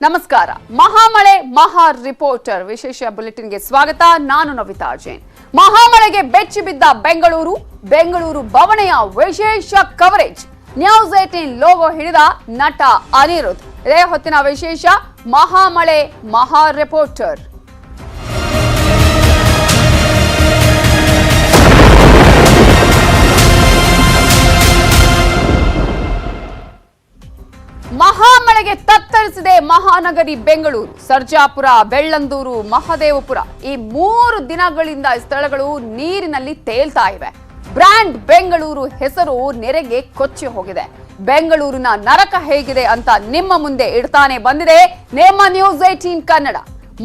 ನಮಸ್ಕಾರ. ಮಹಾಮಳೆ ಮಹಾ ರಿಪೋರ್ಟರ್ ವಿಶೇಷ ಬುಲೆಟಿನ್ಗೆ ಸ್ವಾಗತ. ನಾನು ನವಿತಾ ಜೈನ್. ಮಹಾಮಳೆಗೆ ಬೆಚ್ಚಿ ಬಿದ್ದ ಬೆಂಗಳೂರು ಬವಣೆಯ ವಿಶೇಷ ಕವರೇಜ್. ನ್ಯೂಸ್ 18 ಲೋಗೋ ಹಿಡಿದ ನಟ ಅನಿರುದ್ಧ್. ಇದೇ ಹೊತ್ತಿನ ವಿಶೇಷ ಮಹಾಮಳೆ ಮಹಾ ರಿಪೋರ್ಟರ್. ಮಹಾಮಳೆಗೆ ತತ್ತರಿಸಿದೆ ಮಹಾನಗರಿ ಬೆಂಗಳೂರು. ಸರ್ಜಾಪುರ, ಬೆಳ್ಳಂದೂರು, ಮಹದೇವಪುರ ಈ 3 ದಿನಗಳಿಂದ ಸ್ಥಳಗಳು ನೀರಿನಲ್ಲಿ ತೇಲ್ತಾ ಇವೆ. ಬ್ರ್ಯಾಂಡ್ ಬೆಂಗಳೂರು ಹೆಸರು ನೆರೆಗೆ ಕೊಚ್ಚಿ ಹೋಗಿದೆ. ಬೆಂಗಳೂರಿನ ನರಕ ಹೇಗಿದೆ ಅಂತ ನಿಮ್ಮ ಮುಂದೆ ಇಡ್ತಾನೆ ಬಂದಿದೆ ನಿಮ್ಮ ನ್ಯೂಸ್ 18 ಕನ್ನಡ.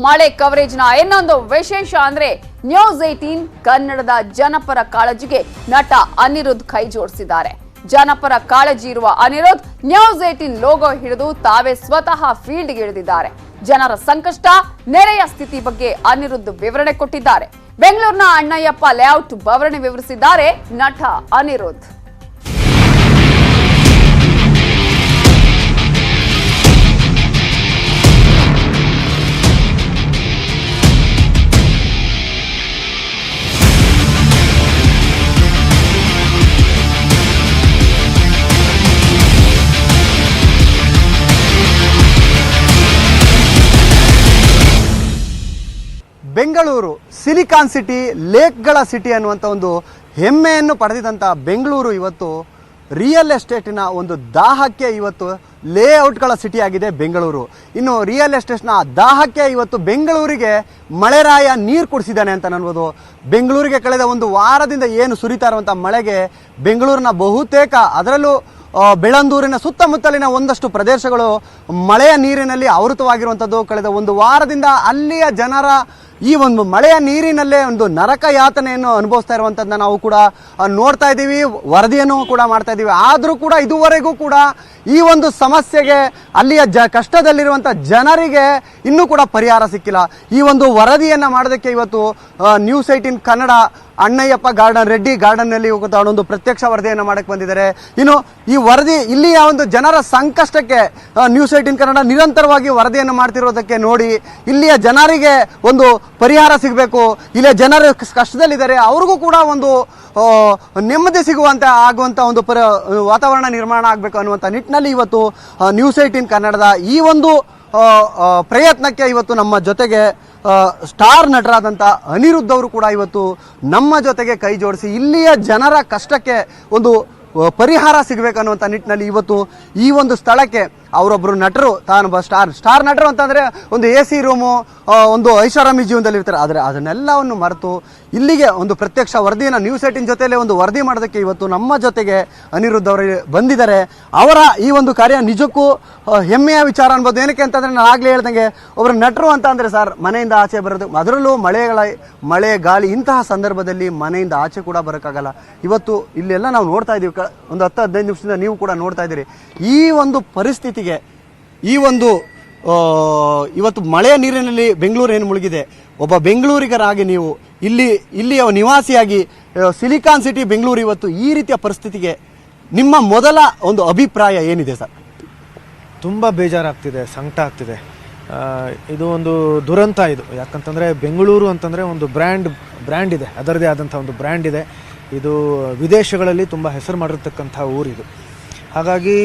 ಮಳೆ ಕವರೇಜ್ನ ಇನ್ನೊಂದು ವಿಶೇಷ ಅಂದ್ರೆ ನ್ಯೂಸ್ 18 ಕನ್ನಡದ ಜನಪರ ಕಾಳಜಿಗೆ ನಟ ಅನಿರುದ್ಧ್ ಕೈ ಜೋಡಿಸಿದ್ದಾರೆ. ಜನಪರ ಕಾಳಜಿ ಇರುವ ಅನಿರುದ್ಧ್ ನ್ಯೂಸ್ 18 ಲೋಗೋ ಹಿಡಿದು ತಾವೇ ಸ್ವತಃ ಫೀಲ್ಡ್ಗೆ ಇಳಿದಿದ್ದಾರೆ. ಜನರ ಸಂಕಷ್ಟ, ನೆರೆಯ ಸ್ಥಿತಿ ಬಗ್ಗೆ ಅನಿರುದ್ಧ್ ವಿವರಣೆ ಕೊಟ್ಟಿದ್ದಾರೆ. ಬೆಂಗಳೂರಿನ ಅಣ್ಣಯ್ಯಪ್ಪ ಲೇಔಟ್ ವಿವರಣೆ ವಿವರಿಸಿದ್ದಾರೆ ನಟ ಅನಿರುದ್ಧ್. ಬೆಂಗಳೂರು ಸಿಲಿಕಾನ್ ಸಿಟಿ, ಲೇಕ್ಗಳ ಸಿಟಿ ಅನ್ನುವಂಥ ಒಂದು ಹೆಮ್ಮೆಯನ್ನು ಪಡೆದಿದ್ದಂಥ ಬೆಂಗಳೂರು ಇವತ್ತು ರಿಯಲ್ ಎಸ್ಟೇಟಿನ ಒಂದು ದಾಹಕ್ಕೆ ಇವತ್ತು ಲೇಔಟ್ಗಳ ಸಿಟಿ ಆಗಿದೆ ಬೆಂಗಳೂರು. ಇನ್ನು ರಿಯಲ್ ಎಸ್ಟೇಟ್ನ ದಾಹಕ್ಕೆ ಇವತ್ತು ಬೆಂಗಳೂರಿಗೆ ಮಳೆರಾಯ ನೀರು ಕುಡಿಸಿದ್ದಾನೆ ಅಂತ ಅನ್ಬೋದು. ಬೆಂಗಳೂರಿಗೆ ಕಳೆದ ಒಂದು ವಾರದಿಂದ ಏನು ಸುರಿತಾ ಇರುವಂಥ ಮಳೆಗೆ ಬೆಂಗಳೂರಿನ ಬಹುತೇಕ, ಅದರಲ್ಲೂ ಬೆಳ್ಳಂದೂರಿನ ಸುತ್ತಮುತ್ತಲಿನ ಒಂದಷ್ಟು ಪ್ರದೇಶಗಳು ಮಳೆಯ ನೀರಿನಲ್ಲಿ ಆವೃತವಾಗಿರುವಂಥದ್ದು. ಕಳೆದ ಒಂದು ವಾರದಿಂದ ಅಲ್ಲಿಯ ಜನರ ಈ ಒಂದು ಮಳೆಯ ನೀರಿನಲ್ಲೇ ಒಂದು ನರಕ ಯಾತನೆಯನ್ನು ಅನುಭವಿಸ್ತಾ ಇರುವಂಥದ್ದನ್ನ ನಾವು ಕೂಡ ನೋಡ್ತಾ ಇದ್ದೀವಿ, ವರದಿಯನ್ನು ಕೂಡ ಮಾಡ್ತಾ ಇದ್ದೀವಿ. ಆದರೂ ಕೂಡ ಇದುವರೆಗೂ ಕೂಡ ಈ ಒಂದು ಸಮಸ್ಯೆಗೆ ಅಲ್ಲಿಯ ಕಷ್ಟದಲ್ಲಿರುವಂಥ ಜನರಿಗೆ ಇನ್ನೂ ಕೂಡ ಪರಿಹಾರ ಸಿಕ್ಕಿಲ್ಲ. ಈ ಒಂದು ವರದಿಯನ್ನು ಮಾಡೋದಕ್ಕೆ ಇವತ್ತು ನ್ಯೂಸ್ 18 ಕನ್ನಡ ಅಣ್ಣಯ್ಯಪ್ಪ ಗಾರ್ಡನ್, ರೆಡ್ಡಿ ಗಾರ್ಡನ್ನಲ್ಲಿ ಒಂದು ಪ್ರತ್ಯಕ್ಷ ವರದಿಯನ್ನು ಮಾಡಕ್ಕೆ ಬಂದಿದ್ದಾರೆ. ಇನ್ನು ಈ ವರದಿ ಇಲ್ಲಿಯ ಒಂದು ಜನರ ಸಂಕಷ್ಟಕ್ಕೆ ನ್ಯೂಸ್ 18 ಕನ್ನಡ ನಿರಂತರವಾಗಿ ವರದಿಯನ್ನು ಮಾಡ್ತಿರೋದಕ್ಕೆ ನೋಡಿ ಇಲ್ಲಿಯ ಜನರಿಗೆ ಒಂದು ಪರಿಹಾರ ಸಿಗಬೇಕು, ಇಲ್ಲಿಯ ಜನರು ಕಷ್ಟದಲ್ಲಿದ್ದಾರೆ, ಅವ್ರಿಗೂ ಕೂಡ ಒಂದು ನೆಮ್ಮದಿ ಸಿಗುವಂತೆ ಆಗುವಂಥ ಒಂದು ವಾತಾವರಣ ನಿರ್ಮಾಣ ಆಗಬೇಕು ಅನ್ನುವಂಥ ನಿಟ್ಟಿನಲ್ಲಿ ಇವತ್ತು ನ್ಯೂಸ್ 18 ಕನ್ನಡದ ಈ ಒಂದು ಪ್ರಯತ್ನಕ್ಕೆ ಇವತ್ತು ನಮ್ಮ ಜೊತೆಗೆ ಸ್ಟಾರ್ ನಟರಾದಂಥ ಅನಿರುದ್ಧ್ ಅವರು ಕೂಡ ಇವತ್ತು ನಮ್ಮ ಜೊತೆಗೆ ಕೈ ಜೋಡಿಸಿ ಇಲ್ಲಿಯ ಜನರ ಕಷ್ಟಕ್ಕೆ ಒಂದು ಪರಿಹಾರ ಸಿಗಬೇಕನ್ನುವಂಥ ನಿಟ್ಟಿನಲ್ಲಿ ಇವತ್ತು ಈ ಒಂದು ಸ್ಥಳಕ್ಕೆ ಅವರೊಬ್ಬರು ನಟರು, ತಾನೊಬ್ಬ ಸ್ಟಾರ್ ನಟರು ಅಂತಂದರೆ ಒಂದು AC ರೂಮು, ಒಂದು ಐಷಾರಾಮಿ ಜೀವನದಲ್ಲಿ ಇರ್ತಾರೆ. ಆದರೆ ಅದನ್ನೆಲ್ಲವನ್ನು ಮರೆತು ಇಲ್ಲಿಗೆ ಒಂದು ಪ್ರತ್ಯಕ್ಷ ವರದಿಯನ್ನು ನ್ಯೂಸ್ 18 ಜೊತೆಯಲ್ಲೇ ಒಂದು ವರದಿ ಮಾಡೋದಕ್ಕೆ ಇವತ್ತು ನಮ್ಮ ಜೊತೆಗೆ ಅನಿರುದ್ಧ್ ಅವರು ಬಂದಿದ್ದಾರೆ. ಅವರ ಈ ಒಂದು ಕಾರ್ಯ ನಿಜಕ್ಕೂ ಹೆಮ್ಮೆಯ ವಿಚಾರ ಅನ್ಬೋದು. ಏನಕ್ಕೆ ಅಂತಂದರೆ ನಾನು ಆಗಲೇ ಹೇಳ್ದಂಗೆ ಒಬ್ಬರು ನಟರು ಅಂತ ಅಂದರೆ ಸರ್ ಮನೆಯಿಂದ ಆಚೆ ಬರೋದು, ಅದರಲ್ಲೂ ಮಳೆ ಗಾಳಿ ಇಂತಹ ಸಂದರ್ಭದಲ್ಲಿ ಮನೆಯಿಂದ ಆಚೆ ಕೂಡ ಬರೋಕ್ಕಾಗಲ್ಲ. ಇವತ್ತು ಇಲ್ಲೆಲ್ಲ ನಾವು ನೋಡ್ತಾ ಇದ್ದೀವಿ, ಒಂದು 10-15 ನಿಮಿಷದಿಂದ ನೀವು ಕೂಡ ನೋಡ್ತಾ ಇದ್ದೀರಿ. ಈ ಒಂದು ಪರಿಸ್ಥಿತಿಗೆ ಈ ಒಂದು ಇವತ್ತು ಮಳೆಯ ನೀರಿನಲ್ಲಿ ಬೆಂಗಳೂರು ಏನು ಮುಳುಗಿದೆ, ಒಬ್ಬ ಬೆಂಗಳೂರಿಗರಾಗಿ ನೀವು ಇಲ್ಲಿಯ ನಿವಾಸಿಯಾಗಿ ಸಿಲಿಕಾನ್ ಸಿಟಿ ಬೆಂಗಳೂರು ಇವತ್ತು ಈ ರೀತಿಯ ಪರಿಸ್ಥಿತಿಗೆ ನಿಮ್ಮ ಮೊದಲ ಒಂದು ಅಭಿಪ್ರಾಯ ಏನಿದೆ ಸರ್? ತುಂಬ ಬೇಜಾರಾಗ್ತಿದೆ, ಸಂಕಟ ಆಗ್ತಿದೆ. ಇದು ಒಂದು ದುರಂತ ಇದು. ಯಾಕಂತಂದರೆ ಬೆಂಗಳೂರು ಅಂತಂದರೆ ಒಂದು ಬ್ರ್ಯಾಂಡ್ ಇದೆ, ಅದರದೇ ಆದಂಥ ಒಂದು ಬ್ರ್ಯಾಂಡ್ ಇದೆ. ಇದು ವಿದೇಶಗಳಲ್ಲಿ ತುಂಬ ಹೆಸರು ಮಾಡಿರ್ತಕ್ಕಂಥ ಊರಿದು. ಹಾಗಾಗಿ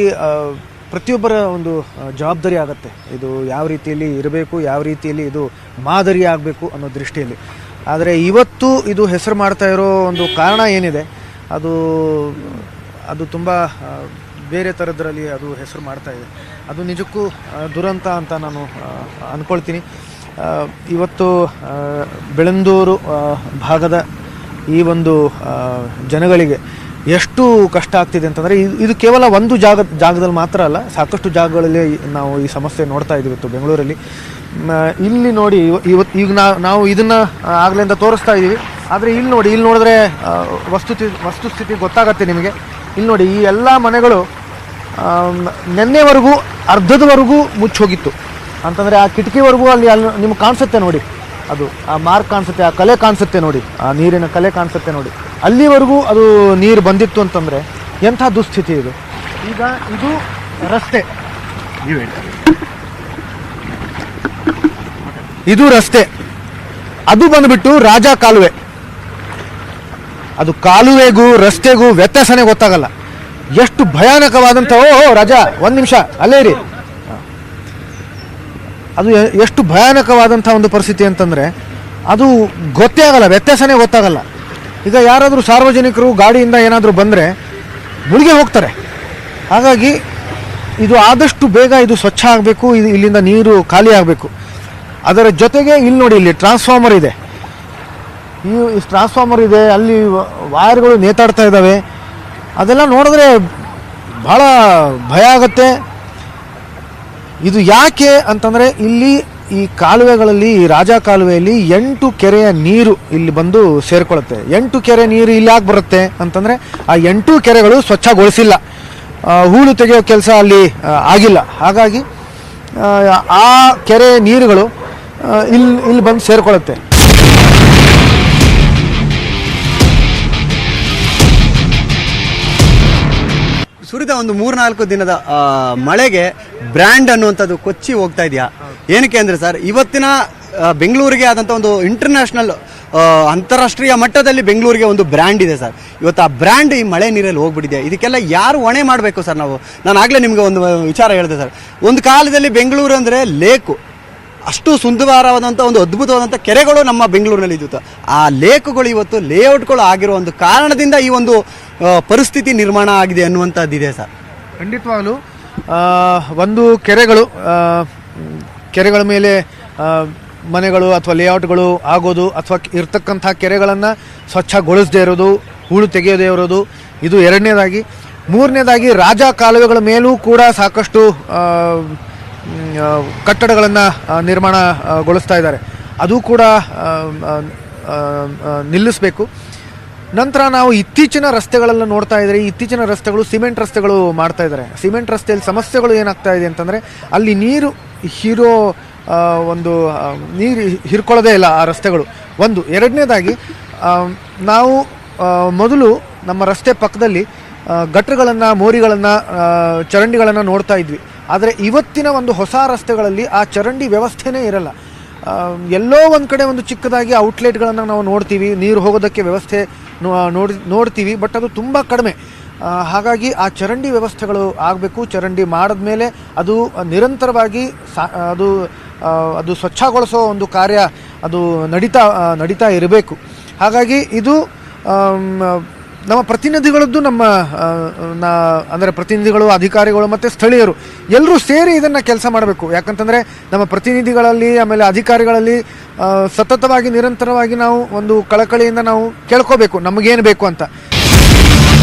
ಪ್ರತಿಯೊಬ್ಬರ ಒಂದು ಜವಾಬ್ದಾರಿ ಆಗುತ್ತೆ ಇದು ಯಾವ ರೀತಿಯಲ್ಲಿ ಇರಬೇಕು, ಯಾವ ರೀತಿಯಲ್ಲಿ ಇದು ಮಾದರಿ ಆಗಬೇಕು ಅನ್ನೋ ದೃಷ್ಟಿಯಲ್ಲಿ. ಆದರೆ ಇವತ್ತು ಇದು ಹೆಸರು ಮಾಡ್ತಾ ಇರೋ ಒಂದು ಕಾರಣ ಏನಿದೆ ಅದು ತುಂಬ ಬೇರೆ ಥರದ್ರಲ್ಲಿ ಅದು ಹೆಸರು ಮಾಡ್ತಾ ಇದೆ. ಅದು ನಿಜಕ್ಕೂ ದುರಂತ ಅಂತ ನಾನು ಅಂದ್ಕೊಳ್ತೀನಿ. ಇವತ್ತು ಬೆಳ್ಳಂದೂರು ಭಾಗದ ಈ ಒಂದು ಜನಗಳಿಗೆ ಎಷ್ಟು ಕಷ್ಟ ಆಗ್ತಿದೆ ಅಂತಂದರೆ ಇದು ಕೇವಲ ಒಂದು ಜಾಗದಲ್ಲಿ ಮಾತ್ರ ಅಲ್ಲ, ಸಾಕಷ್ಟು ಜಾಗಗಳಲ್ಲಿ ನಾವು ಈ ಸಮಸ್ಯೆ ನೋಡ್ತಾ ಇದ್ದೀವಿ ಇವತ್ತು ಬೆಂಗಳೂರಲ್ಲಿ. ಇಲ್ಲಿ ನೋಡಿ, ಈಗ ನಾವು ಇದನ್ನು ಆಗಲಿಂದ ತೋರಿಸ್ತಾ ಇದ್ದೀವಿ. ಆದರೆ ಇಲ್ಲಿ ನೋಡಿದ್ರೆ ವಸ್ತುಸ್ಥಿತಿ ಗೊತ್ತಾಗತ್ತೆ ನಿಮಗೆ. ಇಲ್ಲಿ ನೋಡಿ, ಈ ಎಲ್ಲ ಮನೆಗಳು ನೆನ್ನೆವರೆಗೂ ಅರ್ಧದವರೆಗೂ ಮುಚ್ಚೋಗಿತ್ತು ಅಂತಂದರೆ ಆ ಕಿಟಕಿವರೆಗೂ ಅಲ್ಲಿ ನಿಮ್ಗೆ ಕಾಣಿಸುತ್ತೆ ನೋಡಿ, ಅದು ಆ ಮಾರ್ಕ್ ಕಾಣಿಸುತ್ತೆ, ಆ ಕಲೆ ಕಾಣಿಸುತ್ತೆ ನೋಡಿ, ಆ ನೀರಿನ ಕಲೆ ಕಾಣಿಸುತ್ತೆ ನೋಡಿ. ಅಲ್ಲಿವರೆಗೂ ಅದು ನೀರು ಬಂದಿತ್ತು ಅಂತಂದರೆ ಎಂಥ ದುಸ್ಥಿತಿ ಇದು. ಈಗ ಇದು ರಸ್ತೆ, ಇದು ರಸ್ತೆ, ಅದು ಬಂದುಬಿಟ್ಟು ರಾಜ ಕಾಲುವೆ. ಅದು ಕಾಲುವೆಗೂ ರಸ್ತೆಗೂ ವ್ಯತ್ಯಾಸನೇ ಗೊತ್ತಾಗಲ್ಲ. ಎಷ್ಟು ಭಯಾನಕವಾದಂಥ ರಾಜಾ ಒಂದು ನಿಮಿಷ ಅಲ್ಲೇ ಇರಿ. ಅದು ಎಷ್ಟು ಭಯಾನಕವಾದಂಥ ಒಂದು ಪರಿಸ್ಥಿತಿ ಅಂತಂದರೆ ಅದು ಗೊತ್ತೇ ಆಗಲ್ಲ, ವ್ಯತ್ಯಾಸನೇ ಗೊತ್ತಾಗಲ್ಲ. ಈಗ ಯಾರಾದರೂ ಸಾರ್ವಜನಿಕರು ಗಾಡಿಯಿಂದ ಏನಾದರೂ ಬಂದರೆ ಮುಳುಗಿ ಹೋಗ್ತಾರೆ. ಹಾಗಾಗಿ ಇದು ಆದಷ್ಟು ಬೇಗ ಇದು ಸ್ವಚ್ಛ ಆಗಬೇಕು, ಇದು ಇಲ್ಲಿಂದ ನೀರು ಖಾಲಿ ಆಗಬೇಕು. ಅದರ ಜೊತೆಗೆ ಇಲ್ಲಿ ನೋಡಿ, ಇಲ್ಲಿ ಟ್ರಾನ್ಸ್ಫಾರ್ಮರ್ ಇದೆ, ಈ ಟ್ರಾನ್ಸ್ಫಾರ್ಮರ್ ಇದೆ, ಅಲ್ಲಿ ವೈರ್ಗಳು ನೇತಾಡ್ತಾ ಇದ್ದಾವೆ. ಅದೆಲ್ಲ ನೋಡಿದ್ರೆ ಭಾಳ ಭಯ ಆಗುತ್ತೆ. ಇದು ಯಾಕೆ ಅಂತಂದರೆ ಇಲ್ಲಿ ಈ ಕಾಲುವೆಗಳಲ್ಲಿ, ಈ ರಾಜ ಕಾಲುವೆಯಲ್ಲಿ 8 ಕೆರೆಯ ನೀರು ಇಲ್ಲಿ ಬಂದು ಸೇರ್ಕೊಳ್ಳುತ್ತೆ. 8 ಕೆರೆ ನೀರು ಇಲ್ಲಿ ಯಾಕೆ ಬರುತ್ತೆ ಅಂತಂದರೆ ಆ 8 ಕೆರೆಗಳು ಸ್ವಚ್ಛಗೊಳಿಸಿಲ್ಲ, ಹೂಳು ತೆಗೆಯೋ ಕೆಲಸ ಅಲ್ಲಿ ಆಗಿಲ್ಲ. ಹಾಗಾಗಿ ಆ ಕೆರೆ ನೀರುಗಳು ಇಲ್ಲಿ ಬಂದು ಸೇರ್ಕೊಳ್ಳುತ್ತೆ. ಸುರಿದ ಒಂದು 3-4 ದಿನದ ಮಳೆಗೆ ಬ್ರ್ಯಾಂಡ್ ಅನ್ನುವಂಥದ್ದು ಕೊಚ್ಚಿ ಹೋಗ್ತಾ ಇದೆಯಾ? ಏನಕ್ಕೆ ಅಂದರೆ ಸರ್, ಇವತ್ತಿನ ಬೆಂಗಳೂರಿಗೆ ಆದಂಥ ಒಂದು ಇಂಟರ್ನ್ಯಾಷನಲ್ ಅಂತಾರಾಷ್ಟ್ರೀಯ ಮಟ್ಟದಲ್ಲಿ ಬೆಂಗಳೂರಿಗೆ ಒಂದು ಬ್ರ್ಯಾಂಡ್ ಇದೆ ಸರ್. ಇವತ್ತು ಆ ಬ್ರ್ಯಾಂಡ್ ಈ ಮಳೆ ನೀರಲ್ಲಿ ಹೋಗ್ಬಿಟ್ಟಿದೆ. ಇದಕ್ಕೆಲ್ಲ ಯಾರು ಹೊಣೆ ಮಾಡಬೇಕು ಸರ್? ನಾನು ಆಗಲೇ ನಿಮಗೆ ಒಂದು ವಿಚಾರ ಹೇಳಿದೆ ಸರ್. ಒಂದು ಕಾಲದಲ್ಲಿ ಬೆಂಗಳೂರು ಅಂದರೆ ಲೇಕು, ಅಷ್ಟು ಸುಂದರವಾದಂಥ ಒಂದು ಅದ್ಭುತವಾದಂಥ ಕೆರೆಗಳು ನಮ್ಮ ಬೆಂಗಳೂರಿನಲ್ಲಿ ಇದ್ದಿತ್ತು. ಆ ಲೇಕುಗಳು ಇವತ್ತು ಲೇಔಟ್ಗಳು ಆಗಿರೋ ಒಂದು ಕಾರಣದಿಂದ ಈ ಒಂದು ಪರಿಸ್ಥಿತಿ ನಿರ್ಮಾಣ ಆಗಿದೆ ಅನ್ನುವಂಥದ್ದಿದೆ ಸರ್. ಖಂಡಿತವಾಗಲೂ ಒಂದು ಕೆರೆಗಳ ಮೇಲೆ ಮನೆಗಳು ಅಥವಾ ಲೇಔಟ್ಗಳು ಆಗೋದು, ಅಥವಾ ಇರ್ತಕ್ಕಂಥ ಕೆರೆಗಳನ್ನು ಸ್ವಚ್ಛಗೊಳಿಸದೇ ಇರೋದು, ಹೂಳು ತೆಗೆಯದೇ ಇರೋದು, ಇದು ಎರಡನೇದಾಗಿ. ಮೂರನೇದಾಗಿ ರಾಜ ಕಾಲುವೆಗಳ ಮೇಲೂ ಕೂಡ ಸಾಕಷ್ಟು ಕಟ್ಟಡಗಳನ್ನು ನಿರ್ಮಾಣಗೊಳಿಸ್ತಾ ಇದ್ದಾರೆ. ಅದು ಕೂಡ ನಿಲ್ಲಿಸಬೇಕು. ನಂತರ ನಾವು ಇತ್ತೀಚಿನ ರಸ್ತೆಗಳೆಲ್ಲ ನೋಡ್ತಾ ಇದ್ರೆ, ಇತ್ತೀಚಿನ ರಸ್ತೆಗಳು ಸಿಮೆಂಟ್ ರಸ್ತೆಗಳು ಮಾಡ್ತಾ ಇದ್ದಾರೆ. ಸಿಮೆಂಟ್ ರಸ್ತೆಯಲ್ಲಿ ಸಮಸ್ಯೆಗಳು ಏನಾಗ್ತಾ ಇದೆ ಅಂತಂದರೆ ಅಲ್ಲಿ ನೀರು ನೀರು ಹಿರ್ಕೊಳ್ಳೋದೇ ಇಲ್ಲ ಆ ರಸ್ತೆಗಳು. ಒಂದು. ಎರಡನೇದಾಗಿ ನಾವು ಮೊದಲು ನಮ್ಮ ರಸ್ತೆ ಪಕ್ಕದಲ್ಲಿ ಗಟ್ರಗಳನ್ನು, ಮೋರಿಗಳನ್ನು, ಚರಂಡಿಗಳನ್ನು ನೋಡ್ತಾ ಇದ್ವಿ. ಆದರೆ ಇವತ್ತಿನ ಒಂದು ಹೊಸ ರಸ್ತೆಗಳಲ್ಲಿ ಆ ಚರಂಡಿ ವ್ಯವಸ್ಥೆನೇ ಇರಲ್ಲ. ಎಲ್ಲೋ ಒಂದು ಕಡೆ ಒಂದು ಚಿಕ್ಕದಾಗಿ ಔಟ್ಲೆಟ್ಗಳನ್ನು ನಾವು ನೋಡ್ತೀವಿ, ನೀರು ಹೋಗೋದಕ್ಕೆ ವ್ಯವಸ್ಥೆ ನೋಡ್ತೀವಿ, ಬಟ್ ಅದು ತುಂಬ ಕಡಿಮೆ. ಹಾಗಾಗಿ ಆ ಚರಂಡಿ ವ್ಯವಸ್ಥೆಗಳು ಆಗಬೇಕು. ಚರಂಡಿ ಮಾಡಿದ್ಮೇಲೆ ಅದು ನಿರಂತರವಾಗಿ ಅದು ಸ್ವಚ್ಛಗೊಳಿಸೋ ಒಂದು ಕಾರ್ಯ ಅದು ನಡೀತಾ ಇರಬೇಕು. ಹಾಗಾಗಿ ಇದು ನಮ್ಮ ಪ್ರತಿನಿಧಿಗಳದ್ದು, ಅಂದರೆ ಪ್ರತಿನಿಧಿಗಳು, ಅಧಿಕಾರಿಗಳು ಮತ್ತು ಸ್ಥಳೀಯರು ಎಲ್ಲರೂ ಸೇರಿ ಇದನ್ನು ಕೆಲಸ ಮಾಡಬೇಕು. ಯಾಕಂತಂದರೆ ನಮ್ಮ ಪ್ರತಿನಿಧಿಗಳಲ್ಲಿ ಆಮೇಲೆ ಅಧಿಕಾರಿಗಳಲ್ಲಿ ಸತತವಾಗಿ ನಿರಂತರವಾಗಿ ನಾವು ಒಂದು ಕಳಕಳಿಯಿಂದ ನಾವು ಕೇಳ್ಕೋಬೇಕು ನಮಗೇನು ಬೇಕು ಅಂತ.